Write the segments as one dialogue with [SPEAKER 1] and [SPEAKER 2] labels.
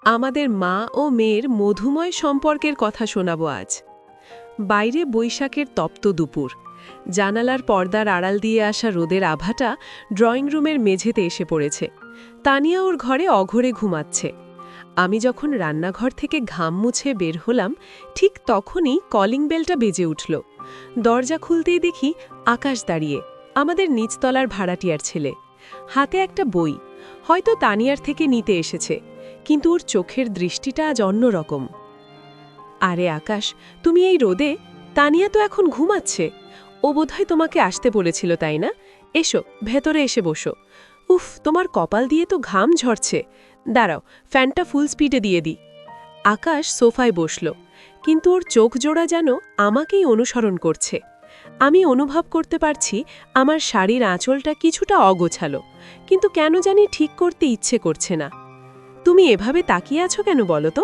[SPEAKER 1] আমাদের মা ও মেয়ের মধুময় সম্পর্কের কথা শোনাবো আজ। বাইরে বৈশাখের তপ্ত দুপুর, জানালার পর্দার আড়াল দিয়ে আসা রোদের আভাটা ড্রয়িং রুমের মেঝেতে এসে পড়েছে। তানিয়া ওর ঘরে অঘরে ঘুমাচ্ছে। আমি যখন রান্নাঘর থেকে ঘাম মুছে বের হলাম, ঠিক তখনই কলিং বেলটা বেজে উঠল। দরজা খুলতেই দেখি আকাশ দাঁড়িয়ে, আমাদের নিচতলার ভাড়াটিয়ার ছেলে। হাতে একটা বই, হয়তো তানিয়ার থেকে নিতে এসেছে, কিন্তু ওর চোখের দৃষ্টিটা আজ অন্যরকম। আরে আকাশ, তুমি এই রোদে? তানিয়া তো এখন ঘুমাচ্ছে। ও বোধহয় তোমাকে আসতে বলেছিল, তাই না? এসো, ভেতরে এসে বসো। উফ, তোমার কপাল দিয়ে তো ঘাম ঝরছে। দাঁড়াও, ফ্যানটা ফুল স্পিডে দিয়ে দিই। আকাশ সোফায় বসল, কিন্তু ওর চোখ জোড়া যেন আমাকেই অনুসরণ করছে। আমি অনুভব করতে পারছি আমার শাড়ির আঁচলটা কিছুটা অগোছালো, কিন্তু কেন জানি ঠিক করতে ইচ্ছে করছে না। তুমি এভাবে তাকিয়ে আছো কেন বলো তো?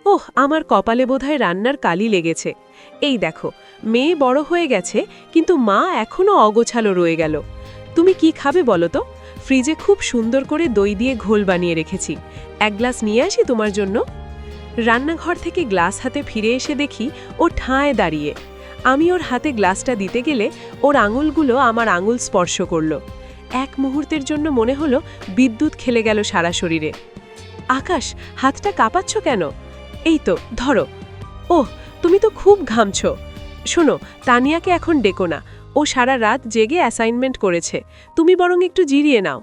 [SPEAKER 1] ওহ, আমার কপালে বোধহয় রান্নার কালি লেগেছে। এই দেখো, মেয়ে বড় হয়ে গেছে, কিন্তু মা এখনও অগোছালো রয়ে গেল। তুমি কি খাবে বলো তো? ফ্রিজে খুব সুন্দর করে দই দিয়ে ঘোল বানিয়ে রেখেছি। এক গ্লাস নিয়ে আসি তোমার জন্য? রান্নাঘর থেকে গ্লাস হাতে ফিরে এসে দেখি ও ঠায় দাঁড়িয়ে। আমি ওর হাতে গ্লাসটা দিতে গেলে ওর আঙুলগুলো আমার আঙুল স্পর্শ করল। এক মুহূর্তের জন্য মনে হলো বিদ্যুৎ খেলে গেল সারা শরীরে। আকাশ, হাতটা কাঁপাচ্ছ কেন? এই তো, ধরো। ওহ, তুমি তো খুব ঘামছ। শোনো, তানিয়াকে এখন ডেকো না। ও সারা রাত জেগে অ্যাসাইনমেন্ট করেছে। তুমি বরং একটু জিরিয়ে নাও।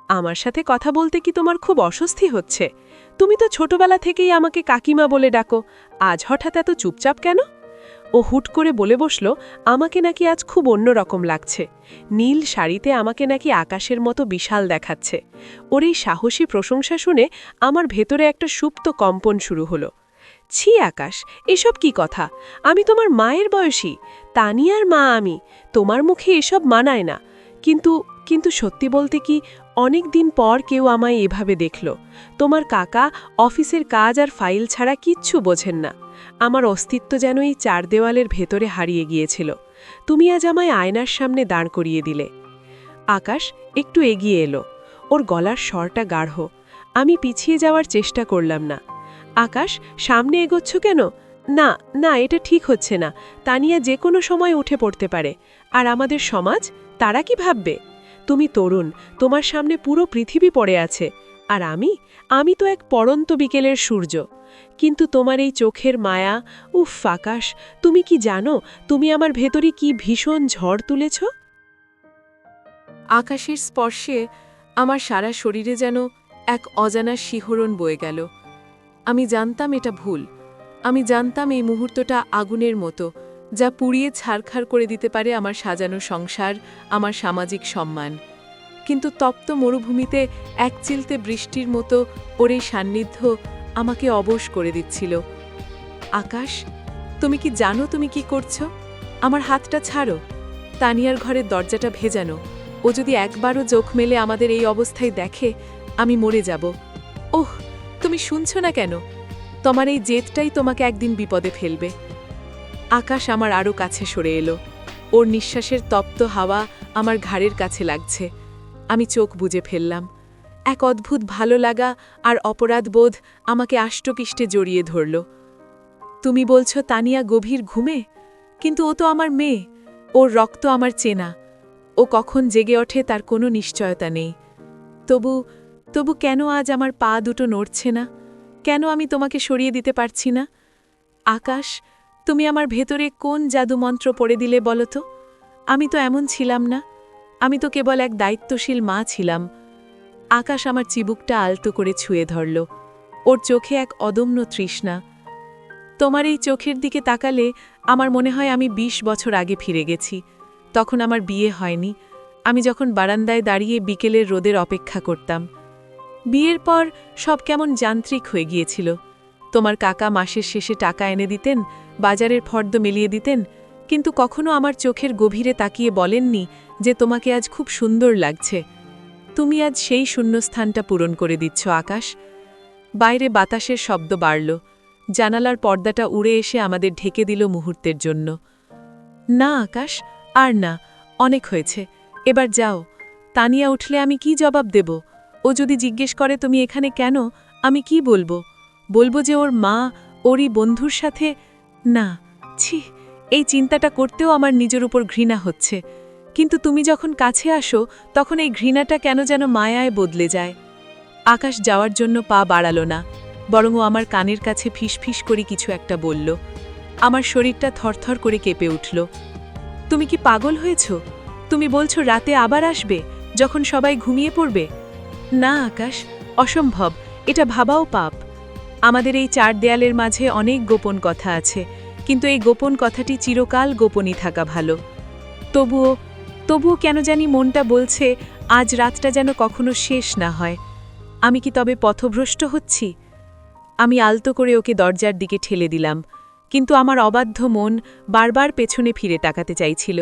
[SPEAKER 1] আমার সাথে কথা বলতে কি তোমার খুব অস্বস্তি হচ্ছে? তুমি তো ছোটবেলা থেকেই আমাকে কাকিমা বলে ডাকো, আজ হঠাৎ এত চুপচাপ কেন? ও হুট করে বলে বসল আমাকে নাকি আজ খুব অন্যরকম লাগছে। নীল শাড়িতে আমাকে নাকি আকাশের মতো বিশাল দেখাচ্ছে। ওর এই সাহসী প্রশংসা শুনে আমার ভেতরে একটা সুপ্ত কম্পন শুরু হলো। ছি আকাশ, এসব কি কথা? আমি তোমার মায়ের বয়সী, তানিয়ার মা আমি। তোমার মুখে এসব মানায় না। কিন্তু কিন্তু সত্যি বলতে কি, অনেক দিন পর কেউ আমায় এভাবে দেখল। তোমার কাকা অফিসের কাজ আর ফাইল ছাড়া কিচ্ছু বোঝেন না। আমার অস্তিত্ব যেন এই চার দেওয়ালের ভেতরে হারিয়ে গিয়েছিল। তুমি আজ আমায় আয়নার সামনে দাঁড় করিয়ে দিলে। আকাশ একটু এগিয়ে এলো, ওর গলার স্বরটা গাঢ়। আমি পিছিয়ে যাওয়ার চেষ্টা করলাম না। আকাশ, সামনে এগোচ্ছ কেন? না না, এটা ঠিক হচ্ছে না। তানিয়া যে কোনো সময় উঠে পড়তে পারে। আর আমাদের সমাজ, তারা কি ভাববে? তুমি তরুণ, তোমার সামনে পুরো পৃথিবী পড়ে আছে। আর আমি তো এক পড়ন্ত বিকেলের সূর্য। কিন্তু তোমার এই চোখের মায়া, উফ আকাশ, তুমি কি জানো তুমি আমার ভেতরে কি ভীষণ ঝড় তুলেছ? আকাশের স্পর্শে আমার সারা শরীরে যেন এক অজানা শিহরণ বয়ে গেল। আমি জানতাম এটা ভুল। আমি জানতাম এই মুহূর্তটা আগুনের মতো, যা পুড়িয়ে ছারখাড় করে দিতে পারে আমার সাজানো সংসার, আমার সামাজিক সম্মান। কিন্তু তপ্ত মরুভূমিতে এক চিলতে বৃষ্টির মতো ওর এই সান্নিধ্য আমাকে অবশ করে দিচ্ছিল। আকাশ, তুমি কি জানো তুমি কি করছো? আমার হাতটা ছাড়ো। তানিয়ার ঘরের দরজাটা ভেজানো। ও যদি একবারও চোখ মেলে আমাদের এই অবস্থায় দেখে, আমি মরে যাব। ওহ, তুমি শুনছো না কেন? তোমার এই জেদটাই তোমাকে একদিন বিপদে ফেলবে। আকাশ আমার আরও কাছে সরে এলো। ওর নিঃশ্বাসের তপ্ত হাওয়া আমার ঘাড়ের কাছে লাগছে। আমি চোখ বুজে ফেললাম। এক অদ্ভুত ভালো লাগা আর অপরাধবোধ আমাকে আষ্টপিষ্টে জড়িয়ে ধরল। তুমি বলছো তানিয়া গভীর ঘুমে? কিন্তু ও তো আমার মেয়ে। ওর রক্ত আমার চেনা। ও কখন জেগে ওঠে তার কোনো নিশ্চয়তা নেই। তবু কেন আজ আমার পা দুটো নড়ছে না? কেন আমি তোমাকে সরিয়ে দিতে পারছি না? আকাশ, তুমি আমার ভেতরে কোন জাদুমন্ত্র পড়ে দিলে বলো তো? আমি তো এমন ছিলাম না। আমি তো কেবল এক দায়িত্বশীল মা ছিলাম। আকাশ আমার চিবুকটা আলতো করে ছুঁয়ে ধরল। ওর চোখে এক অদম্য তৃষ্ণা। তোমার এই চোখের দিকে তাকালে আমার মনে হয় আমি ২০ বছর আগে ফিরে গেছি। তখন আমার বিয়ে হয়নি। আমি যখন বারান্দায় দাঁড়িয়ে বিকেলের রোদের অপেক্ষা করতাম। বিয়ের পর সব কেমন যান্ত্রিক হয়ে গিয়েছিল। তোমার কাকা মাসের শেষে টাকা এনে দিতেন, বাজারের ফর্দ মিলিয়ে দিতেন, কিন্তু কখনো আমার চোখের গভীরে তাকিয়ে বলেননি যে তোমাকে আজ খুব সুন্দর লাগছে। তুমি আজ সেই শূন্যস্থানটা পূরণ করে দিচ্ছ আকাশ। বাইরে বাতাসের শব্দ বাড়ল। জানালার পর্দাটা উড়ে এসে আমাদের ঢেকে দিল মুহূর্তের জন্য। না আকাশ, আর না, অনেক হয়েছে। এবার যাও। তানিয়া উঠলে আমি কি জবাব দেব? ও যদি জিজ্ঞেস করে তুমি এখানে কেন, আমি কি বলবো? বলবো যে ওর মা ওরই বন্ধুর সাথে? না, ছি, এই চিন্তাটা করতেও আমার নিজের উপর ঘৃণা হচ্ছে। কিন্তু তুমি যখন কাছে আসো তখন এই ঘৃণাটা কেন যেন মায়ায় বদলে যায়। আকাশ যাওয়ার জন্য পা বাড়ালো না, বরং ও আমার কানের কাছে ফিসফিস করে কিছু একটা বলল। আমার শরীরটা থরথর করে কেঁপে উঠল। তুমি কি পাগল হয়েছ? তুমি বলছো রাতে আবার আসবে, যখন সবাই ঘুমিয়ে পড়বে? না আকাশ, অসম্ভব, এটা ভাবাও পাপ। আমাদের এই 4 দেয়ালের মাঝে অনেক গোপন কথা আছে, কিন্তু এই গোপন কথাটি চিরকাল গোপনই থাকা ভালো। তবুও কেন জানি মনটা বলছে আজ রাতটা যেন কখনো শেষ না হয়। আমি কি তবে পথভ্রষ্ট হচ্ছি? আমি আলতো করে ওকে দরজার দিকে ঠেলে দিলাম, কিন্তু আমার অবাধ্য মন বারবার পেছনে ফিরে তাকাতে চাইছিল।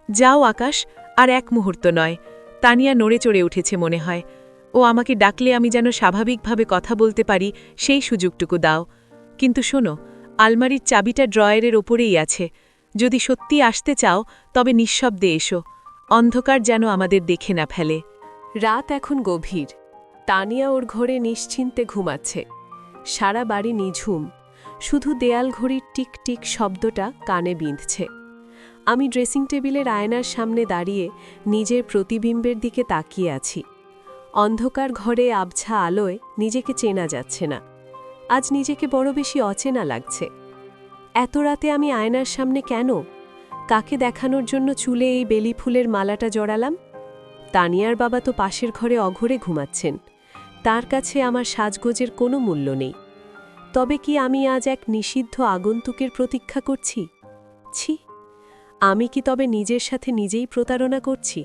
[SPEAKER 1] যাও আকাশ, আর এক মুহূর্ত নয়। তানিয়া নড়ে চড়ে উঠেছে মনে হয়। ও আমাকে ডাকলে আমি যেন স্বাভাবিকভাবে কথা বলতে পারি সেই সুযোগটুকু দাও। কিন্তু শোনো, আলমারির চাবিটা ড্রয়ারের ওপরেই আছে। যদি সত্যি আসতে চাও তবে নিঃশব্দে এসো, অন্ধকার যেন আমাদের দেখে না ফেলে। রাত এখন গভীর। তানিয়া ওর ঘরে নিশ্চিন্তে ঘুমাচ্ছে। সারা বাড়ি নিঝুম, শুধু দেয়াল ঘড়ির টিক টিক শব্দটা কানে বিঁধছে। আমি ড্রেসিং টেবিলের আয়নার সামনে দাঁড়িয়ে নিজের প্রতিবিম্বের দিকে তাকিয়ে আছি। অন্ধকার ঘরে আবছা আলোয় নিজেকে চেনা যাচ্ছে না। আজ নিজেকে বড় বেশি অচেনা লাগছে। এত রাতে আমি আয়নার সামনে কেন? কাকে দেখানোর জন্য চুলে এই বেলি ফুলের মালাটা জড়ালাম? তানিয়ার বাবা তো পাশের ঘরে অঘরে ঘুমাচ্ছেন। তার কাছে আমার সাজগোজের কোনো মূল্য নেই। তবে কি আমি আজ এক নিষিদ্ধ আগন্তুকের প্রতীক্ষা করছি? ছি, আমি কি তবে নিজের সাথে নিজেই প্রতারণা করছি?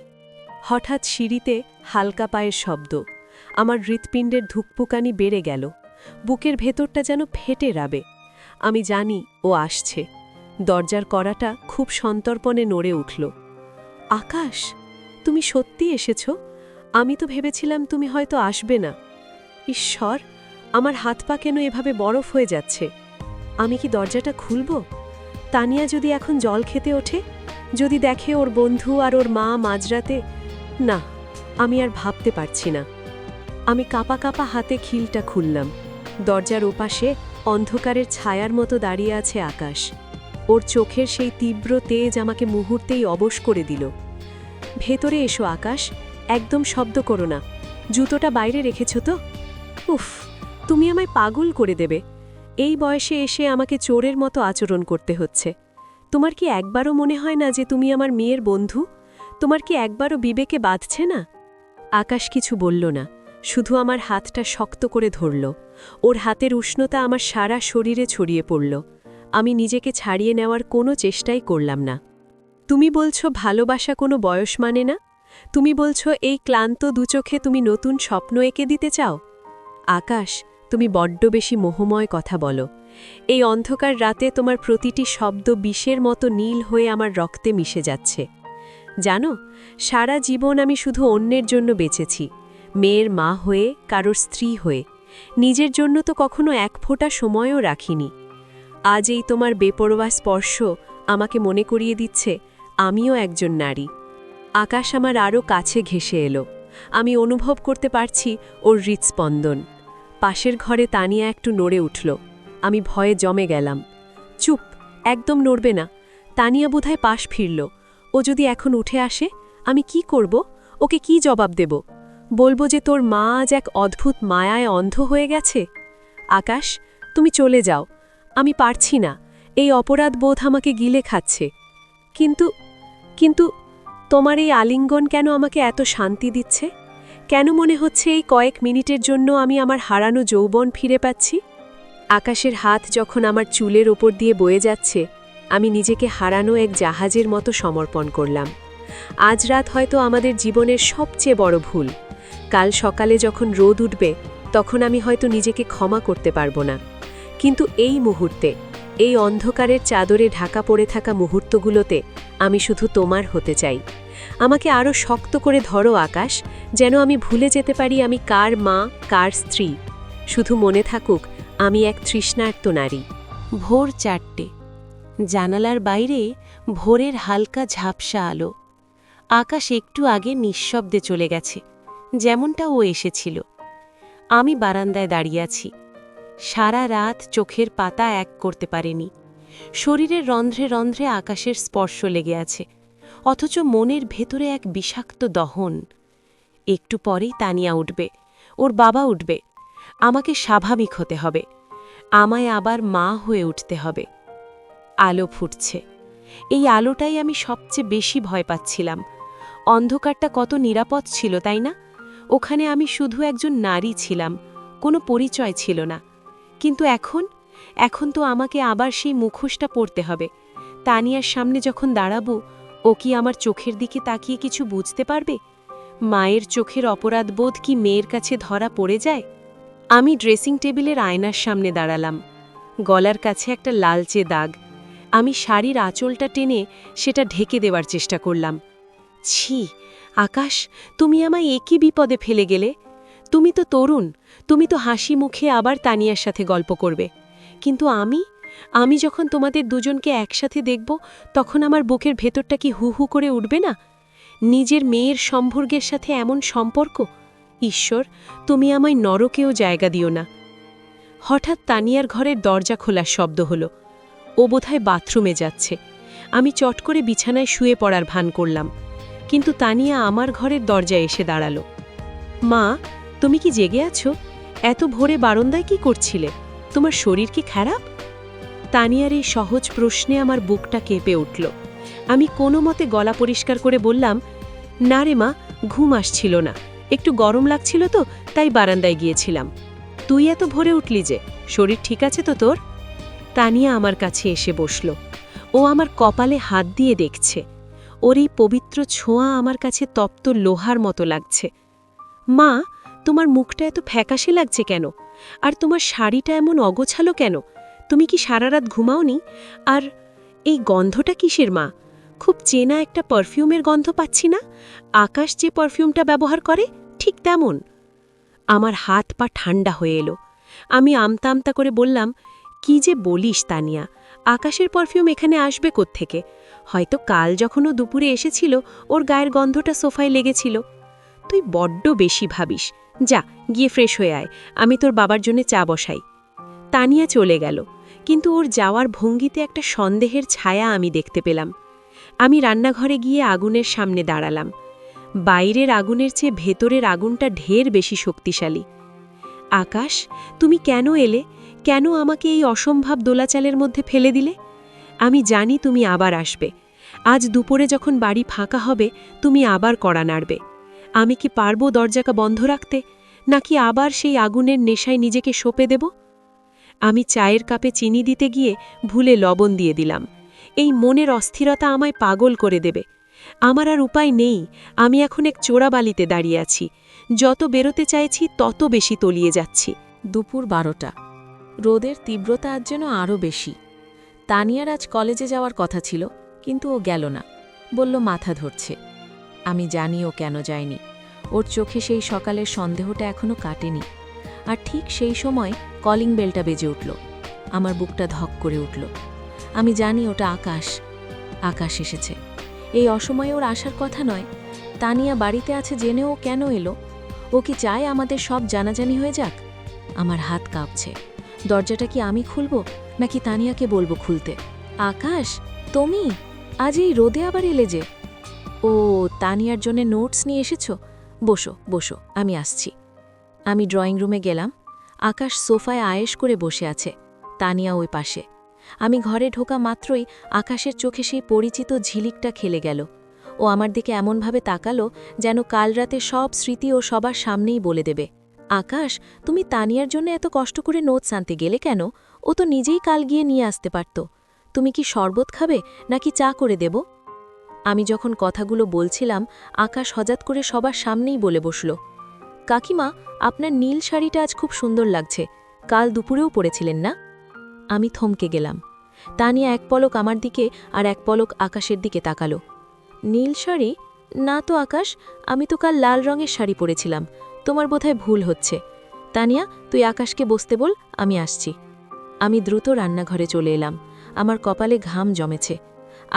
[SPEAKER 1] হঠাৎ সিঁড়িতে হালকা পায়ের শব্দ। আমার হৃৎপিণ্ডের ধুকপুকানি বেড়ে গেল। বুকের ভেতরটা যেন ফেটে রাবে। আমি জানি ও আসছে। দরজার কড়াটা খুব সন্তর্পণে নড়ে উঠল। আকাশ, তুমি সত্যি এসেছ? আমি তো ভেবেছিলাম তুমি হয়তো আসবে না। ঈশ্বর, আমার হাত পা কেন এভাবে বরফ হয়ে যাচ্ছে? আমি কি দরজাটা খুলব? তানিয়া যদি এখন জল খেতে ওঠে, যদি দেখে ওর বন্ধু আর ওর মা মাঝরাতে? না, আমি আর ভাবতে পারছি না। আমি কাঁপা কাঁপা হাতে খিলটা খুললাম। দরজার ওপাশে অন্ধকারের ছায়ার মতো দাঁড়িয়ে আছে আকাশ। ওর চোখের সেই তীব্র তেজ আমাকে মুহূর্তেই অবশ করে দিল। ভেতরে এসো আকাশ, একদম শব্দ করো না। জুতোটা বাইরে রেখেছ তো? উফ, তুমি আমায় পাগল করে দেবে। এই বয়সে এসে আমাকে চোরের মতো আচরণ করতে হচ্ছে। তোমার কি একবারও মনে হয় না যে তুমি আমার মেয়ের বন্ধু? তোমার কি একবারও বিবেকে বাঁধছে না? আকাশ কিছু বলল না, শুধু আমার হাতটা শক্ত করে ধরল। ওর হাতের উষ্ণতা আমার সারা শরীরে ছড়িয়ে পড়ল। আমি নিজেকে ছাড়িয়ে নেওয়ার কোনো চেষ্টাই করলাম না। তুমি বলছো ভালোবাসা কোনো বয়স মানে না? তুমি বলছো এই ক্লান্ত দুচোখে তুমি নতুন স্বপ্ন এঁকে দিতে চাও? আকাশ, তুমি বড্ড বেশি মোহময় কথা বলো। এই অন্ধকার রাতে তোমার প্রতিটি শব্দ বিষের মতো নীল হয়ে আমার রক্তে মিশে যাচ্ছে। জানো, সারা জীবন আমি শুধু অন্যের জন্য বেঁচেছি, মেয়ের মা হয়ে, কারোর স্ত্রী হয়ে। নিজের জন্য তো কখনো এক ফোঁটা সময়ও রাখিনি। আজ এই তোমার বেপরোয়া স্পর্শ আমাকে মনে করিয়ে দিচ্ছে আমিও একজন নারী। আকাশ আমার আরও কাছে ঘেঁষে এলো। আমি অনুভব করতে পারছি ওর হৃৎস্পন্দন। পাশের ঘরে তানিয়া একটু নড়ে উঠল। আমি ভয়ে জমে গেলাম। চুপ, একদম নড়বে না। তানিয়া বোধহয় পাশ ফিরল। ও যদি এখন উঠে আসে, আমি কি করব? ওকে কি জবাব দেব? বলবো যে তোর মা আজ এক অদ্ভুত মায়ায় অন্ধ হয়ে গেছে? আকাশ, তুমি চলে যাও। আমি পারছি না, এই অপরাধ বোধ আমাকে গিলে খাচ্ছে। কিন্তু কিন্তু তোমার এই আলিঙ্গন কেন আমাকে এত শান্তি দিচ্ছে? কেন মনে হচ্ছে এই কয়েক মিনিটের জন্য আমি আমার হারানো যৌবন ফিরে পাচ্ছি? আকাশের হাত যখন আমার চুলের ওপর দিয়ে বয়ে যাচ্ছে, আমি নিজেকে হারানো এক জাহাজের মতো সমর্পণ করলাম। আজ রাত হয়তো আমাদের জীবনের সবচেয়ে বড় ভুল। কাল সকালে যখন রোদ উঠবে, তখন আমি হয়তো নিজেকে ক্ষমা করতে পারবো না। কিন্তু এই মুহূর্তে, এই অন্ধকারের চাদরে ঢাকা পড়ে থাকা মুহূর্তগুলোতে আমি শুধু তোমার হতে চাই। আমাকে আরও শক্ত করে ধরো আকাশ, যেন আমি ভুলে যেতে পারি আমি কার মা, কার স্ত্রী। শুধু মনে থাকুক আমি এক তৃষ্ণার্ত নারী।
[SPEAKER 2] ভোর 4টে। জানালার বাইরে ভোরের হালকা ঝাপসা আলো। আকাশ একটু আগে নিঃশব্দে চলে গেছে, যেমনটা ও এসেছিল। আমি বারান্দায় দাঁড়িয়ে আছি। সারা রাত চোখের পাতা এক করতে পারিনি। শরীরের রন্ধ্রে রন্ধ্রে আকাশের স্পর্শ লেগে আছে, অথচ মনের ভেতরে এক বিষাক্ত দহন। একটু পরেই তানিয়া উঠবে, ওর বাবা উঠবে। আমাকে স্বাভাবিক হতে হবে, আমায় আবার মা হয়ে উঠতে হবে। আলো ফুটছে। এই আলোটাই আমি সবচেয়ে বেশি ভয় পাচ্ছিলাম। অন্ধকারটা কত নিরাপদ ছিল, তাই না? ওখানে আমি শুধু একজন নারী ছিলাম, কোনো পরিচয় ছিল না। কিন্তু এখন তো আমাকে আবার সেই মুখোশটা পরতে হবে। তানিয়ার সামনে যখন দাঁড়াবো, ও কি আমার চোখের দিকে তাকিয়ে কিছু বুঝতে পারবে? মায়ের চোখের অপরাধবোধ কি মেয়ের কাছে ধরা পড়ে যায়? আমি ড্রেসিং টেবিলের আয়নার সামনে দাঁড়ালাম। গলার কাছে একটা লালচে দাগ। আমি শাড়ির আঁচলটা টেনে সেটা ঢেকে দেওয়ার চেষ্টা করলাম। ছি, আকাশ, তুমি আমায় একই বিপদে ফেলে গেলে। তুমি তো তরুণ, তুমি তো হাসি মুখে আবার তানিয়ার সাথে গল্প করবে। কিন্তু আমি যখন তোমাদের দুজনকে একসাথে দেখব, তখন আমার বুকের ভেতরটা কি হু হু করে উঠবে না? নিজের মেয়ের সম্ভর্গের সাথে এমন সম্পর্ক! ঈশ্বর, তুমি আমায় নরকেও জায়গা দিও না। হঠাৎ তানিয়ার ঘরের দরজা খোলার শব্দ হলো। ও বোধহয় বাথরুমে যাচ্ছে। আমি চট করে বিছানায় শুয়ে পড়ার ভান করলাম, কিন্তু তানিয়া আমার ঘরের দরজায় এসে দাঁড়ালো। মা, তুমি কি জেগে আছো? এত ভোরে বারান্দায় কি করছিলে? তোমার শরীর কি খারাপ? তানিয়ার এই সহজ প্রশ্নে আমার বুকটা কেঁপে উঠল। আমি কোনো মতে গলা পরিষ্কার করে বললাম, না রে মা, ঘুম আসছিল না, একটু গরম লাগছিল তো, তাই বারান্দায় গিয়েছিলাম। তুই এত ভোরে উঠলি যে, শরীর ঠিক আছে তো তোর? তানিয়া আমার কাছে এসে বসল। ও আমার কপালে হাত দিয়ে দেখছে। ওর এই পবিত্র ছোঁয়া আমার কাছে তপ্ত লোহার মতো লাগছে। মা, তোমার মুখটা এত ফ্যাকাশে লাগছে কেন? আর তোমার শাড়িটা এমন অগোছালো কেন? তুমি কি সারা রাত ঘুমাওনি? আর এই গন্ধটা কিসের মা? খুব চেনা একটা পারফিউমের গন্ধ পাচ্ছি না? আকাশ যে পারফিউমটা ব্যবহার করে, ঠিক তেমন। আমার হাত পা ঠান্ডা হয়ে এলো। আমি আমতা আমতা করে বললাম, কি যে বলিস তানিয়া, আকাশের পারফিউম এখানে আসবে কোত্থেকে? হয়তো কাল যখন ও দুপুরে এসেছিল, ওর গায়ের গন্ধটা সোফায় লেগেছিল। তুই বড্ড বেশি ভাবিস। যা, গিয়ে ফ্রেশ হয়ে আয়, আমি তোর বাবার জন্য চা বসাই। তানিয়া চলে গেল, কিন্তু ওর যাওয়ার ভঙ্গিতে একটা সন্দেহের ছায়া আমি দেখতে পেলাম। আমি রান্নাঘরে গিয়ে আগুনের সামনে দাঁড়ালাম। বাইরের আগুনের চেয়ে ভেতরের আগুনটা ঢের বেশি শক্তিশালী। আকাশ, তুমি কেন এলে? কেন আমাকে এই অসম্ভব দোলাচালের মধ্যে ফেলে দিলে? আমি জানি তুমি আবার আসবে। আজ দুপুরে যখন বাড়ি ফাঁকা হবে, তুমি আবার কড়া নাড়বে। আমি কি পারবো দরজাটা বন্ধ রাখতে, নাকি আবার সেই আগুনের নেশায় নিজেকে সঁপে দেব? আমি চায়ের কাপে চিনি দিতে গিয়ে ভুলে লবণ দিয়ে দিলাম। এই মনের অস্থিরতা আমায় পাগল করে দেবে। আমার আর উপায় নেই। আমি এখন এক চোরাবালিতে দাঁড়িয়ে আছি। যত বেরোতে চাইছি তত বেশি তলিয়ে যাচ্ছি।
[SPEAKER 3] দুপুর 12টা। রোদের তীব্রতা আজ যেন আরও বেশি। তানিয়ার আজ কলেজে যাওয়ার কথা ছিল, কিন্তু ও গেল না। বলল মাথা ধরছে। আমি জানি ও কেন যায়নি। ওর চোখে সেই সকালের সন্দেহটা এখনও কাটেনি। আর ঠিক সেই সময় কলিং বেলটা বেজে উঠল। আমার বুকটা ধক করে উঠল। আমি জানি ওটা আকাশ এসেছে। এই অসময়ে ওর আসার কথা নয়। তানিয়া বাড়িতে আছে জেনেও কেন এলো? ও কি চায় আমাদের সব জানাজানি হয়ে যাক? আমার হাত কাঁপছে। দরজাটা কি আমি খুলব, নাকি তানিয়াকে বলবো খুলতে? আকাশ, তুমি আজ এই রোদে আবার এলে যে? ও, তানিয়ার জন্য নোটস নিয়ে এসেছো? বসো বসো, আমি আসছি। আমি ড্রয়িং রুমে গেলাম। আকাশ সোফায় আয়েশ করে বসে আছে, তানিয়া ওই পাশে। আমি ঘরে ঢোকা মাত্রই আকাশের চোখে সেই পরিচিত ঝিলিকটা খেলে গেল। ও আমার দিকে এমনভাবে তাকালো যেন কাল রাতে সব স্মৃতি ও সবার সামনেই বলে দেবে। আকাশ, তুমি তানিয়ার জন্য এত কষ্ট করে নোটস আনতে গেলে কেন? ও তো নিজেই কাল গিয়ে নিয়ে আসতে পারত। তুমি কি শরবত খাবে, নাকি চা করে দেব? আমি যখন কথাগুলো বলছিলাম, আকাশ হঠাৎ করে সবার সামনেই বলে বসল, কাকিমা, আপনার নীল শাড়িটা আজ খুব সুন্দর লাগছে। কাল দুপুরেও পরেছিলেন না? আমি থমকে গেলাম। তানিয়া এক পলক আমার দিকে আর এক পলক আকাশের দিকে তাকালো। নীল শাড়ি? না তো আকাশ, আমি তো কাল লাল রঙের শাড়ি পরেছিলাম। তোমার বোধহয় ভুল হচ্ছে। তানিয়া, তুই আকাশকে বসতে বল, আমি আসছি। আমি দ্রুত রান্নাঘরে চলে এলাম। আমার কপালে ঘাম জমেছে।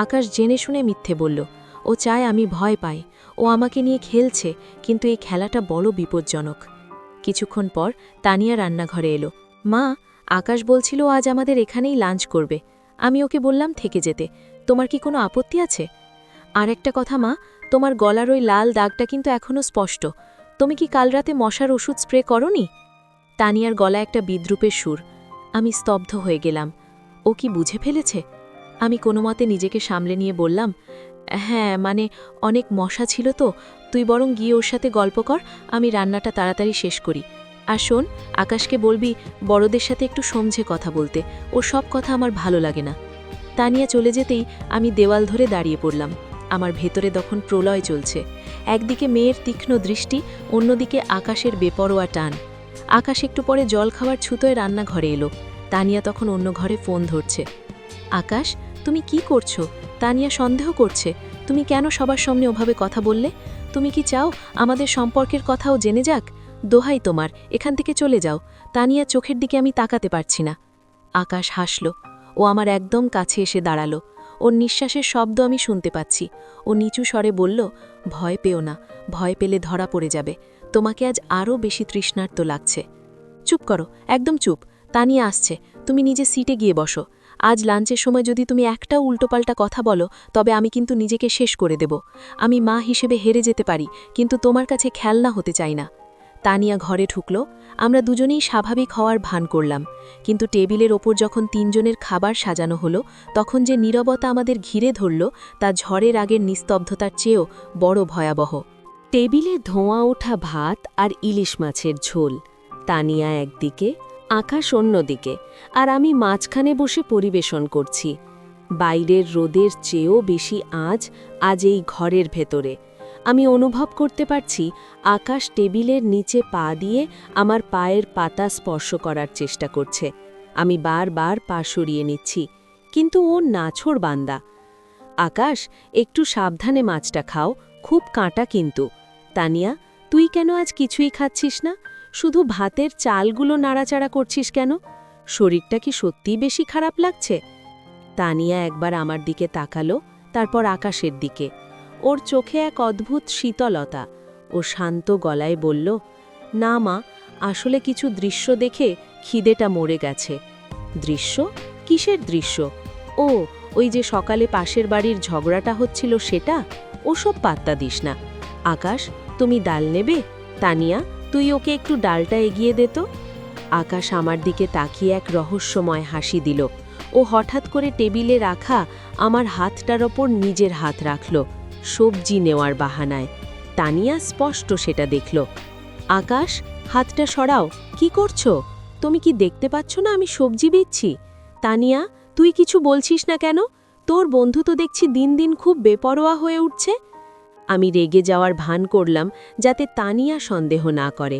[SPEAKER 3] আকাশ জেনে শুনে মিথ্যে বলল। ও চায় আমি ভয় পাই। ও আমাকে নিয়ে খেলছে, কিন্তু এই খেলাটা বড় বিপজ্জনক। কিছুক্ষণ পর তানিয়া রান্নাঘরে এলো। মা, আকাশ বলছিল আজ আমাদের এখানেই লাঞ্চ করবে। আমি ওকে বললাম থেকে যেতে। তোমার কি কোনো আপত্তি আছে? আর একটা কথা মা, তোমার গলার ওই লাল দাগটা কিন্তু এখনও স্পষ্ট। তুমি কি কাল রাতে মশার ওষুধ স্প্রে করনি? তানিয়ার গলা একটা বিদ্রূপের সুর। আমি স্তব্ধ হয়ে গেলাম। ও কি বুঝে ফেলেছে? আমি কোনোমতে নিজেকে সামলে নিয়ে বললাম, হ্যাঁ, মানে অনেক মশা ছিল তো। তুই বরং গিয়ে ওর সাথে গল্প কর, আমি রান্নাটা তাড়াতাড়ি শেষ করি। আর শোন, আকাশকে বলবি বড়দের সাথে একটু সমঝে কথা বলতে। ওর সব কথা আমার ভালো লাগে না। তানিয়া চলে যেতেই আমি দেওয়াল ধরে দাঁড়িয়ে পড়লাম। আমার ভেতরে তখন প্রলয় চলছে। একদিকে মেয়ের তীক্ষ্ণ দৃষ্টি, অন্যদিকে আকাশের বেপরোয়া টান। আকাশ একটু পরে জল খাওয়ার ছুতোয় রান্নাঘরে এলো। তানিয়া তখন অন্য ঘরে ফোন ধরছে। আকাশ, তুমি কি করছো? তানিয়া সন্দেহ করছে। তুমি কেন সবার সামনে ওভাবে কথা বললে? তুমি কি চাও আমাদের সম্পর্কের কথাও জেনে যাক? দোহাই তোমার, এখান থেকে চলে যাও। তানিয়া চোখের দিকে আমি তাকাতে পারছি না। আকাশ হাসল। ও আমার একদম কাছে এসে দাঁড়ালো। ওর নিঃশ্বাসের শব্দ আমি শুনতে পাচ্ছি। ও নিচু স্বরে বলল, ভয় পেও না, ভয় পেলে ধরা পড়ে যাবে। তোমাকে আজ আরও বেশি তৃষ্ণার্ত লাগছে। চুপ করো, একদম চুপ। তানিয়া আসছে, তুমি নিজে সিটে গিয়ে বসো। আজ লাঞ্চের সময় যদি তুমি একটাও উল্টোপাল্টা কথা বলো, তবে আমি কিন্তু নিজেকে শেষ করে দেব। আমি মা হিসেবে হেরে যেতে পারি, কিন্তু তোমার কাছে খেলনা হতে চাই না। তানিয়া ঘরে ঢুকল। আমরা দুজনেই স্বাভাবিক হওয়ার ভান করলাম, কিন্তু টেবিলের ওপর যখন তিনজনের খাবার সাজানো হলো, তখন যে নীরবতা আমাদের ঘিরে ধরল, তা ঝড়ের আগের নিস্তব্ধতার চেয়েও বড় ভয়াবহ।
[SPEAKER 2] টেবিলে ধোঁয়া ওঠা ভাত আর ইলিশ মাছের ঝোল। তানিয়া একদিকে, আকাশ অন্যদিকে, আর আমি মাঝখানে বসে পরিবেশন করছি। বাইরের রোদের চেয়েও বেশি আজ এই ঘরের ভেতরে। আমি অনুভব করতে পারছি আকাশ টেবিলের নিচে পা দিয়ে আমার পায়ের পাতা স্পর্শ করার চেষ্টা করছে। আমি বারবার পা সরিয়ে নিচ্ছি, কিন্তু ও নাছোড় বান্দা। আকাশ, একটু সাবধানে মাছটা খাও, খুব কাঁটা কিন্তু। তানিয়া, তুই কেন আজ কিছুই খাচ্ছিস না? শুধু ভাতের চালগুলো নাড়াচাড়া করছিস কেন? শরীরটা কি সত্যিই বেশি খারাপ লাগছে? তানিয়া একবার আমার দিকে তাকালো, তারপর আকাশের দিকে। ওর চোখে এক অদ্ভুত শীতলতা। ও শান্ত গলায় বলল, না মা, আসলে কিছু দৃশ্য দেখে খিদেটা মরে গেছে। দৃশ্য? কিসের দৃশ্য? ও, ওই যে সকালে পাশের বাড়ির ঝগড়াটা হচ্ছিল সেটা? ওসব পাত্তা দিস না। আকাশ, তুমি ডাল নেবে? তানিয়া, তুই ওকে একটু ডালটা এগিয়ে দে তো। আকাশ আমার দিকে তাকিয়ে এক রহস্যময় হাসি দিল। ও হঠাৎ করে টেবিলে রাখা আমার হাতটার ওপর নিজের হাত রাখল, সবজি নেওয়ার বাহানায়। তানিয়া স্পষ্ট সেটা দেখল। আকাশ, হাতটা সরাও। কি করছো? তুমি কি দেখতে পাচ্ছ না আমি সবজি বেচছি? তানিয়া, তুই কিছু বলছিস না কেন? তোর বন্ধু তো দেখছি দিন দিন খুব বেপরোয়া হয়ে উঠছে। আমি রেগে যাওয়ার ভান করলাম, যাতে তানিয়া সন্দেহ না করে।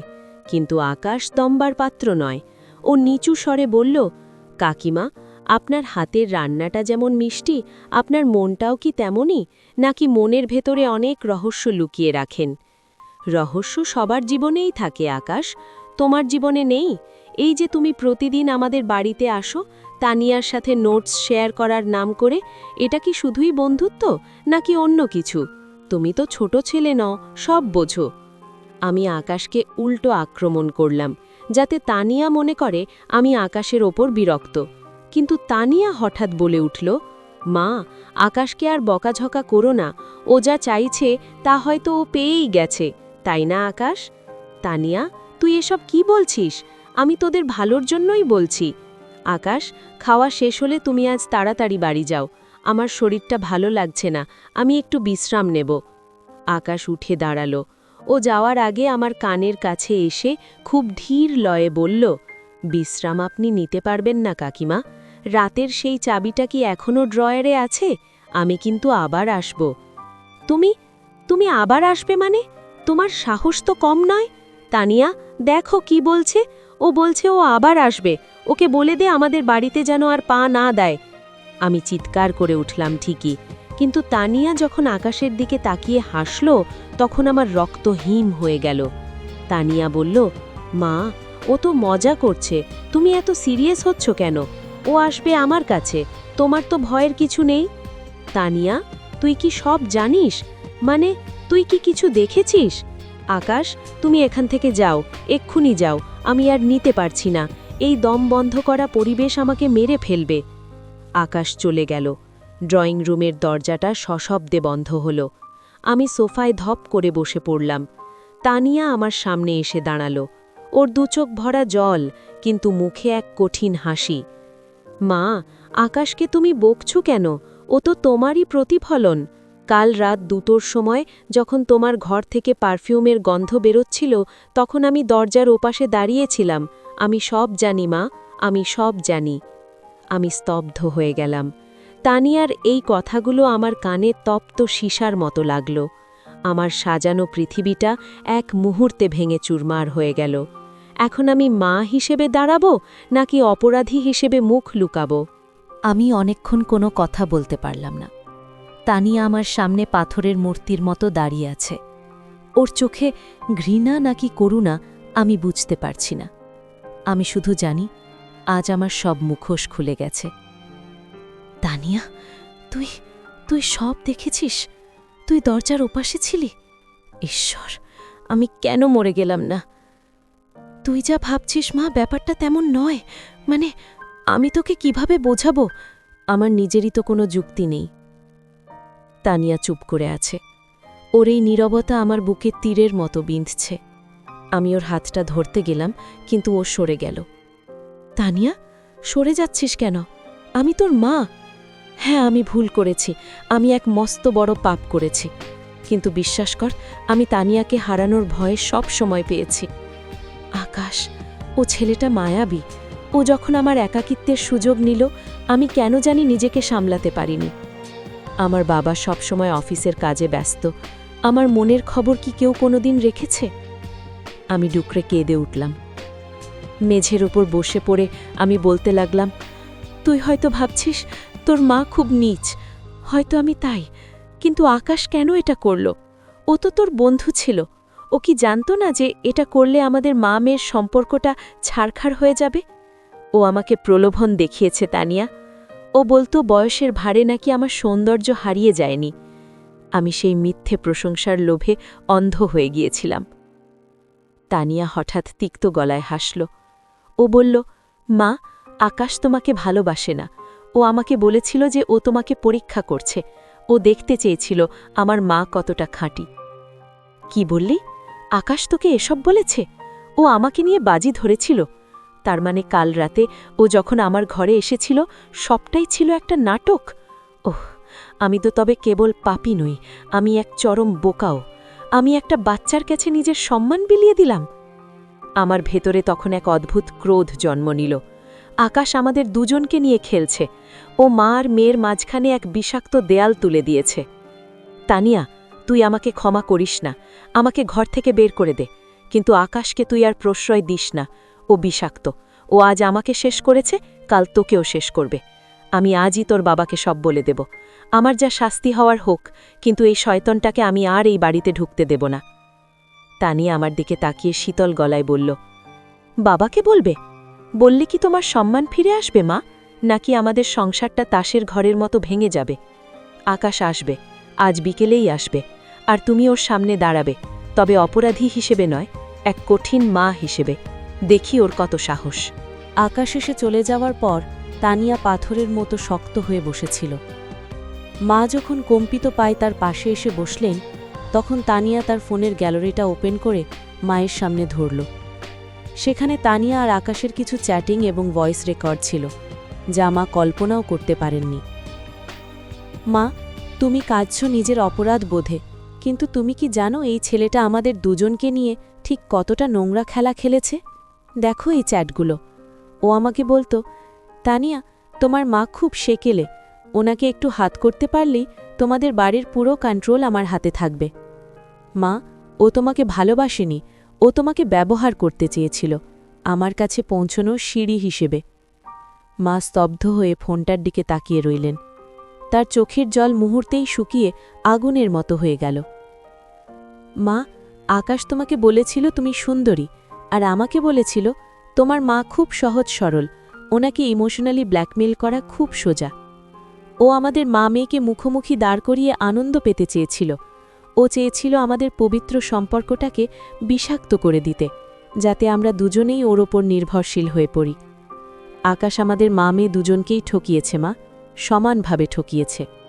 [SPEAKER 2] কিন্তু আকাশ দম্বার পাত্র নয়। ও নিচু স্বরে বলল, কাকিমা, আপনার হাতের রান্নাটা যেমন মিষ্টি, আপনার মনটাও কি তেমনই, নাকি মনের ভেতরে অনেক রহস্য লুকিয়ে রাখেন? রহস্য সবার জীবনেই থাকে আকাশ, তোমার জীবনে নেই? এই যে তুমি প্রতিদিন আমাদের বাড়িতে আসো তানিয়ার সাথে নোটস শেয়ার করার নাম করে, এটা কি শুধুই বন্ধুত্ব, নাকি অন্য কিছু? তুমি তো ছোট ছেলে নও, সব বোঝো। আমি আকাশকে উল্টো আক্রমণ করলাম, যাতে তানিয়া মনে করে আমি আকাশের ওপর বিরক্ত। কিন্তু তানিয়া হঠাৎ বলে উঠল, মা, আকাশকে আর বকাঝকা করো না। ও যা চাইছে তা হয়তো ও পেয়েই গেছে, তাই না আকাশ? তানিয়া, তুই এসব কি বলছিস? আমি তোদের ভালোর জন্যই বলছি। আকাশ, খাওয়া শেষ হলে তুমি আজ তাড়াতাড়ি বাড়ি যাও। আমার শরীরটা ভালো লাগছে না, আমি একটু বিশ্রাম নেব। আকাশ উঠে দাঁড়ালো। ও যাওয়ার আগে আমার কানের কাছে এসে খুব ধীর লয়ে বলল, বিশ্রাম আপনি নিতে পারবেন না কাকিমা। রাতের সেই চাবিটা কি এখনও ড্রয়ারে আছে? আমি কিন্তু আবার আসব। তুমি আবার আসবে মানে? তোমার সাহস তো কম নয়। তানিয়া, দেখো কি বলছে। ও বলছে ও আবার আসবে। ওকে বলে দে আমাদের বাড়িতে যেন আর পা না দেয়। আমি চিৎকার করে উঠলাম ঠিকই, কিন্তু তানিয়া যখন আকাশের দিকে তাকিয়ে হাসল, তখন আমার রক্ত হিম হয়ে গেল। তানিয়া বলল, মা, ও তো মজা করছে, তুমি এত সিরিয়াস হচ্ছ কেন? ও আসবে আমার কাছে, তোমার তো ভয়ের কিছু নেই। তানিয়া, তুই কি সব জানিস? মানে তুই কি কিছু দেখেছিস?
[SPEAKER 3] আকাশ, তুমি এখান থেকে যাও, এক্ষুনি যাও, আমি আর নিতে পারছি না, এই দম বন্ধ করা পরিবেশ আমাকে মেরে ফেলবে। আকাশ চলে গেল। ড্রয়িং রুমের দরজাটা সশব্দে বন্ধ হল। আমি সোফায় ধপ করে বসে পড়লাম। তানিয়া আমার সামনে এসে দাঁড়ালো। ওর দুচোখ ভরা জল, কিন্তু মুখে এক কঠিন হাসি। মা, আকাশকে তুমি বকছো কেন? ও তো তোমারই প্রতিফলন। কাল রাত 2টোর সময় যখন তোমার ঘর থেকে পারফিউমের গন্ধ বেরোচ্ছিল, তখন আমি দরজার ওপাশে দাঁড়িয়েছিলাম। আমি সব জানি মা, আমি সব জানি। আমি স্তব্ধ হয়ে গেলাম। তানিয়ার এই কথাগুলো আমার কানে তপ্ত সীসার মতো লাগল। আমার সাজানো পৃথিবীটা এক মুহূর্তে ভেঙে চুরমার হয়ে গেল। এখন আমি মা হিসেবে দাঁড়াবো নাকি অপরাধী হিসেবে মুখ লুকাবো? আমি অনেকক্ষণ কোনো কথা বলতে পারলাম না। তানিয়া আমার সামনে পাথরের মূর্তির মতো দাঁড়িয়ে আছে। ওর চোখে ঘৃণা নাকি করুণা আমি বুঝতে পারছি না। আমি শুধু জানি আজ আমার সব মুখোশ খুলে গেছে। তানিয়া, তুই তুই সব দেখেছিস? তুই দরজার ওপাশে ছিলি? ঈশ্বর, আমি কেন মরে গেলাম না? তুই যা ভাবছিস মা, ব্যাপারটা তেমন নয়। মানে, আমি তোকে কিভাবে বোঝাবো? আমার নিজেরই তো কোনো যুক্তি নেই। তানিয়া চুপ করে আছে। ওর এই নীরবতা আমার বুকে তীরের মতো বিঁধছে। আমি ওর হাতটা ধরতে গেলাম, কিন্তু ও সরে গেল। তানিয়া, সরে যাচ্ছিস কেন? আমি তোর মা। হ্যাঁ, আমি ভুল করেছি, আমি এক মস্ত বড় পাপ করেছি। কিন্তু বিশ্বাস কর, আমি তানিয়াকে হারানোর ভয়ে সব সময় পেয়েছি। আকাশ, ও ছেলেটা মায়াবী। ও যখন আমার একাকিত্বের সুযোগ নিল, আমি কেন জানি নিজেকে সামলাতে পারিনি। আমার বাবা সবসময় অফিসের কাজে ব্যস্ত। আমার মনের খবর কি কেউ কোনোদিন রেখেছে? আমি ডুকরে কেঁদে উঠলাম। মেঝের ওপর বসে পড়ে আমি বলতে লাগলাম, তুই হয়তো ভাবছিস তোর মা খুব নীচ, হয়তো আমি তাই, কিন্তু আকাশ কেন এটা করল? ও তো তোর বন্ধু ছিল। ও কি জানতো না যে এটা করলে আমাদের মা মেয়ের সম্পর্কটা ছারখার হয়ে যাবে? ও আমাকে প্রলোভন দেখিয়েছে তানিয়া। ও বলতো বয়সের ভারে নাকি আমার সৌন্দর্য হারিয়ে যায়নি। আমি সেই মিথ্যে প্রশংসার লোভে অন্ধ হয়ে গিয়েছিলাম। তানিয়া হঠাৎ তিক্ত গলায় হাসল। ও বলল, মা, আকাশ তোমাকে ভালোবাসে না। ও আমাকে বলেছিল যে ও তোমাকে পরীক্ষা করছে। ও দেখতে চেয়েছিল আমার মা কতটা খাঁটি। কি বললি? আকাশ তোকে এসব বলেছে? ও আমাকে নিয়ে বাজি ধরেছিল? তার মানে কাল রাতে ও যখন আমার ঘরে এসেছিল, সবটাই ছিল একটা নাটক? ওহ, আমি তো তবে কেবল পাপী নই, আমি এক চরম বোকাও। আমি একটা বাচ্চার কাছে নিজের সম্মান বিলিয়ে দিলাম। আমার ভেতরে তখন এক অদ্ভুত ক্রোধ জন্ম নিল। আকাশ আমাদের দুজনকে নিয়ে খেলছে। ও মা আর মেয়ের মাঝখানে এক বিষাক্ত দেয়াল তুলে দিয়েছে। তানিয়া, তুই আমাকে ক্ষমা করিস না, আমাকে ঘর থেকে বের করে দে, কিন্তু আকাশকে তুই আর প্রশ্রয় দিস না। ও বিষাক্ত। ও আজ আমাকে শেষ করেছে, কাল তোকেও শেষ করবে। আমি আজই তোর বাবাকে সব বলে দেব। আমার যা শাস্তি হওয়ার হোক, কিন্তু এই শয়তানটাকে আমি আর এই বাড়িতে ঢুকতে দেব না। তানিয়া আমার দিকে তাকিয়ে শীতল গলায় বলল, বাবাকে বলবে? বললে কি তোমার সম্মান ফিরে আসবে মা, নাকি আমাদের সংসারটা তাসের ঘরের মতো ভেঙে যাবে? আকাশ আসবে, আজ বিকেলেই আসবে, আর তুমি ওর সামনে দাঁড়াবে, তবে অপরাধী হিসেবে নয়, এক কঠিন মা হিসেবে। দেখি ওর কত সাহস।
[SPEAKER 2] আকাশ এসে চলে যাওয়ার পর তানিয়া পাথরের মতো শক্ত হয়ে বসেছিল। মা যখন কম্পিত পায় তার পাশে এসে বসলেন, তখন তানিয়া তার ফোনের গ্যালারিটা ওপেন করে মায়ের সামনে ধরল। সেখানে তানিয়া আর আকাশের কিছু চ্যাটিং এবং ভয়েস রেকর্ড ছিল, যা মা কল্পনাও করতে পারেননি। মা, তুমি কাঁদছ নিজের অপরাধ বোধে, কিন্তু তুমি কি জানো এই ছেলেটা আমাদের দুজনকে নিয়ে ঠিক কতটা নোংরা খেলা খেলেছে? দেখো এই চ্যাটগুলো। ও আমাকে বলতো, তানিয়া, তোমার মা খুব সেকেলে, ওনাকে একটু হাত করতে পারলেই তোমাদের বাড়ির পুরো কন্ট্রোল আমার হাতে থাকবে। মা, ও তোমাকে ভালোবাসেনি, ও তোমাকে ব্যবহার করতে চেয়েছিল, আমার কাছে পৌঁছনোর সিঁড়ি হিসেবে। মা স্তব্ধ হয়ে ফোনটার দিকে তাকিয়ে রইলেন। তার চোখের জল মুহূর্তেই শুকিয়ে আগুনের মতো হয়ে গেল। মা, আকাশ তোমাকে বলেছিল তুমি সুন্দরী, আর আমাকে বলেছিল তোমার মা খুব সহজ সরল, ওনাকে ইমোশনালি ব্ল্যাকমেল করা খুব সোজা। ও আমাদের মা মেয়েকে মুখোমুখি দাঁড় করিয়ে আনন্দ পেতে চেয়েছিল। ও চেয়েছিল আমাদের পবিত্র সম্পর্কটাকে বিষাক্ত করে দিতে, যাতে আমরা দুজনেই ওর ওপর নির্ভরশীল হয়ে পড়ি। আকাশ আমাদের মা মেয়ে দুজনকেই ঠকিয়েছে মা, সমানভাবে ঠকিয়েছে।